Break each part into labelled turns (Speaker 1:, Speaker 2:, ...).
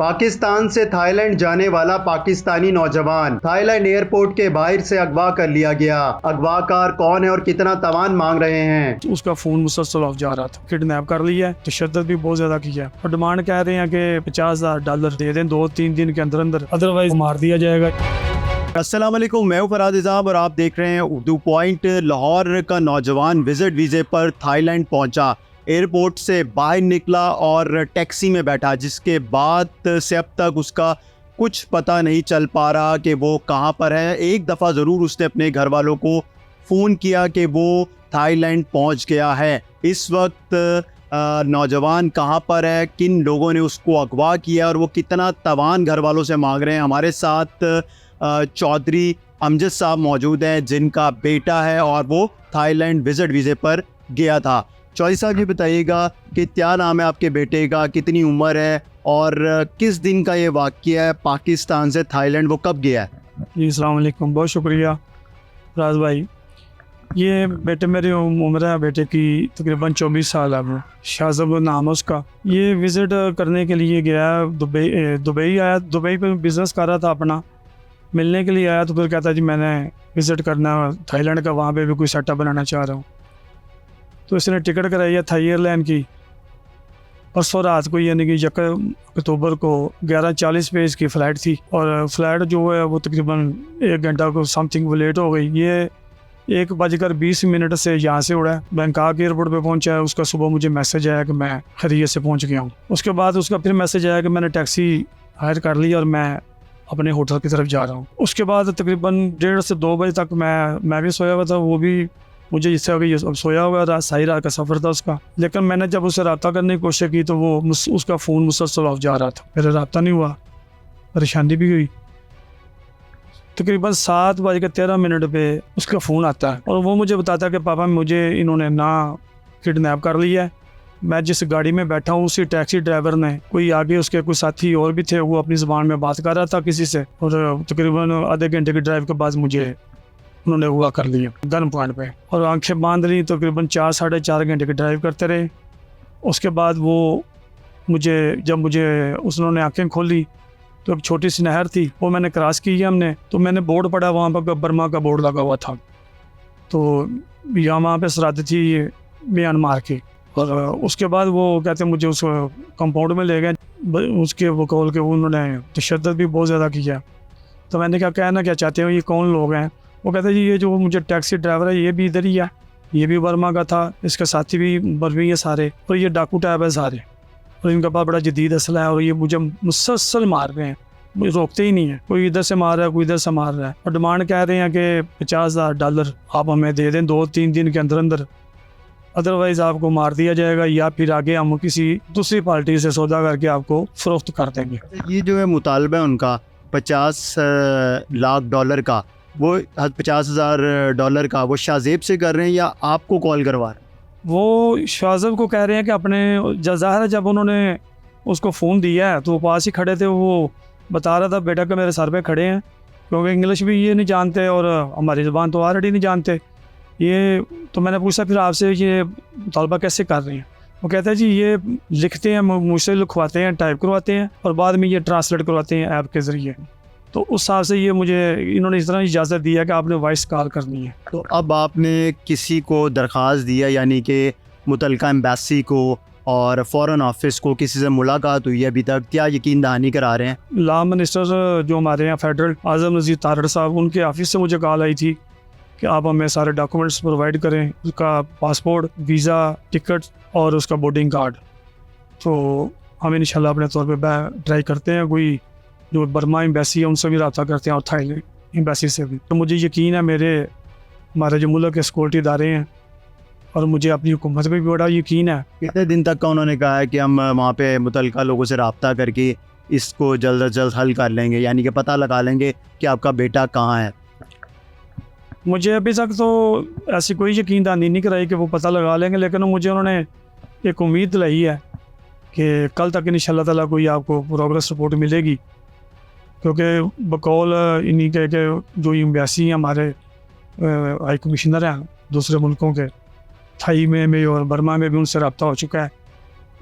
Speaker 1: पाकिस्तान से थाईलैंड जाने वाला पाकिस्तानी नौजवान थाईलैंड एयरपोर्ट के बाहर से अगवा कर लिया गया। अगवाकार कौन है और कितना तवान मांग रहे हैं?
Speaker 2: उसका फोन मुसलसल ऑफ जा रहा था। किडनैप कर लिया है, तशद्दुद भी बहुत ज्यादा किया है और डिमांड कह रहे हैं कि $50,000 दे दें 2-3 दिन के अंदर अंदर, अदरवाइज मार दिया जाएगा।
Speaker 1: अस्सलाम वालेकुम, मैं हूं फराद इज़ाम और आप देख रहे हैं उर्दू पॉइंट। लाहौर का नौजवान विजिट वीज़े पर थाईलैंड पहुंचा, एयरपोर्ट से बाहर निकला और टैक्सी में बैठा, जिसके बाद से अब तक उसका कुछ पता नहीं चल पा रहा कि वो कहां पर है। एक दफ़ा ज़रूर उसने अपने घर वालों को फ़ोन किया कि वो थाईलैंड पहुंच गया है। इस वक्त नौजवान कहां पर है, किन लोगों ने उसको अगवा किया और वो कितना तवान घर वालों से मांग रहे हैं। हमारे साथ चौधरी अमजद साहब मौजूद हैं, जिनका बेटा है और वो थाईलैंड विजिट वीज़े पर गया था। चौधरी साहब ये बताइएगा कि क्या नाम है आपके बेटे का, कितनी उम्र है और किस दिन का ये वाक़या है? पाकिस्तान से थाईलैंड वो कब गया है?
Speaker 2: जी अस्सलाम वालेकुम, बहुत शुक्रिया राज भाई। ये बेटे मेरी उम्र है बेटे की तकरीबन 24 साल है। वो शाहजब नाम है उसका। ये विज़िट करने के लिए गया दुबई आया। दुबई पे बिज़नेस कर रहा था अपना, मिलने के लिए आया तो फिर कहता जी मैंने विज़िट करना थाईलैंड का, वहाँ पे भी कोई सेटअप बनाना चाह रहा हूँ। तो इसने टिकट कराई है थाई एयरलाइन की। परसों रात को यानी कि 1 अक्टूबर को 11:40 पे इसकी फ़्लाइट थी और फ्लाइट जो है वो तकरीबन 1 घंटा को समथिंग वो लेट हो गई। ये 1:20 से यहाँ से उड़ा है, बैंकॉक एयरपोर्ट पे पहुँचा है। उसका सुबह मुझे मैसेज आया कि मैं खैरियत से पहुँच गया हूँ। उसके बाद उसका फिर मैसेज आया कि मैंने टैक्सी हायर कर ली और मैं अपने होटल की तरफ जा रहा हूँ। उसके बाद तकरीबन 1:30 से 2 बजे तक मैं भी सोया हुआ था, वो भी मुझे इससे आगे अब सोया हुआ था। सही रात का सफ़र था उसका, लेकिन मैंने जब उससे रब्ता करने की कोशिश की तो वो उसका फ़ोन मुसलसल ऑफ जा रहा था। मेरा रब्ता नहीं हुआ, परेशानी भी हुई। तकरीबन 7:13 पे उसका फ़ोन आता है और वो मुझे बताता है कि पापा मुझे इन्होंने ना किडनैप कर लिया है। मैं जिस गाड़ी में बैठा हूँ उसी टैक्सी ड्राइवर ने, कोई आगे उसके कुछ साथी और भी थे, वो अपनी ज़बान में बात कर रहा था किसी से और तकरीबन आधे घंटे की ड्राइव के बाद मुझे उन्होंने हुआ कर लिया गन पॉइंट पे और आंखें बांध ली। तकरीबन 4-4.5 घंटे की ड्राइव करते रहे। उसके बाद वो जब उन्होंने आंखें खोली तो एक छोटी सी नहर थी, वो मैंने क्रॉस की है हमने। तो मैंने बोर्ड पढ़ा, वहाँ पर बर्मा का बोर्ड लगा हुआ था। तो यहाँ वहाँ पर सराहत थी म्यांमार की। और उसके बाद वो कहते मुझे उस कंपाउंड में ले गए। उसके वो कॉल के उन्होंने तशद्दुद भी बहुत ज़्यादा किया। तो मैंने क्या कहना क्या चाहते हो, ये कौन लोग हैं? वो कहते जी ये जो मुझे टैक्सी ड्राइवर है ये भी इधर ही है, ये भी बर्मा का था, इसके साथी भी बर्मी है सारे, और ये डाकू टाइप है सारे, और इनके पास बड़ा जदीद असला है और ये मुझे मुसलसल मार रहे हैं, मुझे रोकते ही नहीं है। कोई इधर से मार रहा है, कोई इधर से मार रहा है और डिमांड कह रहे हैं कि $50,000 आप हमें दे दें 2-3 दिन के अंदर अंदर, अदरवाइज आपको मार दिया जाएगा या फिर आगे हम किसी दूसरी पार्टी से सौदा करके आपको फरोख्त कर देंगे।
Speaker 1: ये जो है मुतालबा है उनका $50 लाख का, वो $50,000 का वो शाहजेब से कर रहे हैं या आपको कॉल करवा रहे हैं?
Speaker 2: वो शाहजेब को कह रहे हैं कि अपने ज़ाहिर है जब उन्होंने उसको फ़ोन दिया है तो वो पास ही खड़े थे। वो बता रहा था बेटा कि मेरे सर पे खड़े हैं, क्योंकि इंग्लिश भी ये नहीं जानते और हमारी ज़बान तो ऑलरेडी नहीं जानते ये। तो मैंने पूछा फिर आपसे ये मुतालबा कैसे कर रहे हैं? वो कहते हैं जी ये लिखते हैं, मुझसे लिखवाते हैं, टाइप करवाते हैं और बाद में ये ट्रांसलेट करवाते हैं ऐप के ज़रिए। तो उस हिसाब से ये इन्होंने इस तरह इजाज़त दी है कि आपने वॉइस कॉल करनी है।
Speaker 1: तो अब आपने किसी को दरख्वास्त दिया, यानी कि मुतलका एम्बेसी को और फ़ॉरेन ऑफिस को, किसी से मुलाकात हुई है अभी तक? क्या यकीन दहानी करा रहे हैं?
Speaker 2: लॉ मिनिस्टर जो हमारे यहाँ फेडरल आज़म नज़ीर तारड़ साहब, उनके ऑफिस से मुझे कॉल आई थी कि आप हमें सारे डॉक्यूमेंट्स प्रोवाइड करें, उसका पासपोर्ट, वीज़ा, टिकट और उसका बोर्डिंग कार्ड। तो हम इंशाल्लाह अपने तौर पे ट्राई करते हैं, कोई जो बर्मा एम्बेसी है उनसे भी रब्ता करते हैं और थाईलैंड एम्बेसी से भी। तो मुझे यकीन है हमारे जो मुल्क के सिक्योरिटी इदारे हैं और मुझे अपनी हुकूमत पे भी बड़ा यकीन है।
Speaker 1: कितने दिन तक का उन्होंने कहा है कि हम वहाँ पे मुतलका लोगों से रब्ता करके इसको जल्द अज जल्द हल कर लेंगे, यानी कि पता लगा लेंगे कि आपका बेटा कहाँ है?
Speaker 2: मुझे अभी तक तो ऐसी कोई यकीन दहानी नहीं कराई कि वो पता लगा लेंगे, लेकिन मुझे उन्होंने एक उम्मीद दिलाई है कि कल तक इंशाल्लाह ताला कोई आपको प्रोग्रेस रिपोर्ट मिलेगी, क्योंकि बकौल इन्हीं के जो एम्बेसी हैं हमारे हाई कमिश्नर हैं दूसरे मुल्कों के, थाई में भी और बर्मा में भी उनसे रब्ता हो चुका है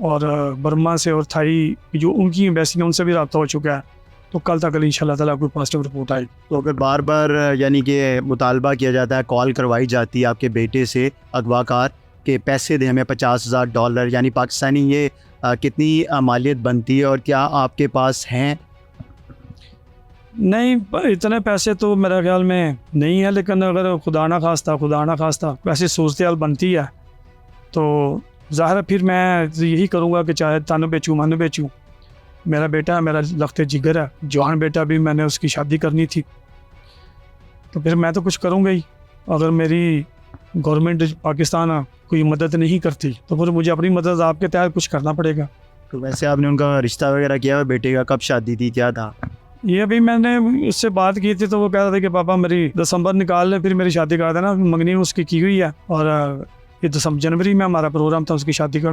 Speaker 2: और बर्मा से और थाई जो उनकी एम्बेसी है उनसे भी रब्ता हो चुका है। तो कल तक इंशाल्लाह ताला कोई पॉजिटिव रिपोर्ट आई।
Speaker 1: तो अगर बार बार यानी कि मुतालबा किया जाता है, कॉल करवाई जाती है आपके बेटे से अगवाकार के पैसे दें हमें $50,000 यानी पाकिस्तानी, ये कितनी मालियत बनती है और क्या आपके पास हैं?
Speaker 2: नहीं, इतने पैसे तो मेरे ख्याल में नहीं है, लेकिन अगर खुदा ना खास्ता वैसे सूरत हाल बनती है तो ज़ाहिर है फिर मैं यही करूँगा कि चाहे तन बेचूँ मन बेचूँ। मेरा बेटा है, मेरा लख्त जिगर है, जवान बेटा भी, मैंने उसकी शादी करनी थी तो फिर मैं तो कुछ करूँगा ही। अगर मेरी गवर्नमेंट पाकिस्तान कोई मदद नहीं करती तो फिर मुझे अपनी मदद आपके तहत कुछ करना पड़ेगा।
Speaker 1: तो वैसे आपने उनका रिश्ता वगैरह किया है बेटे का? कब शादी थी, क्या था?
Speaker 2: ये अभी मैंने उससे बात की थी तो वो कह रहा था कि पापा मेरी दिसंबर निकाल ले, फिर मेरी शादी करा देना। मंगनी उसकी की हुई है और ये जनवरी में हमारा प्रोग्राम था उसकी शादी का।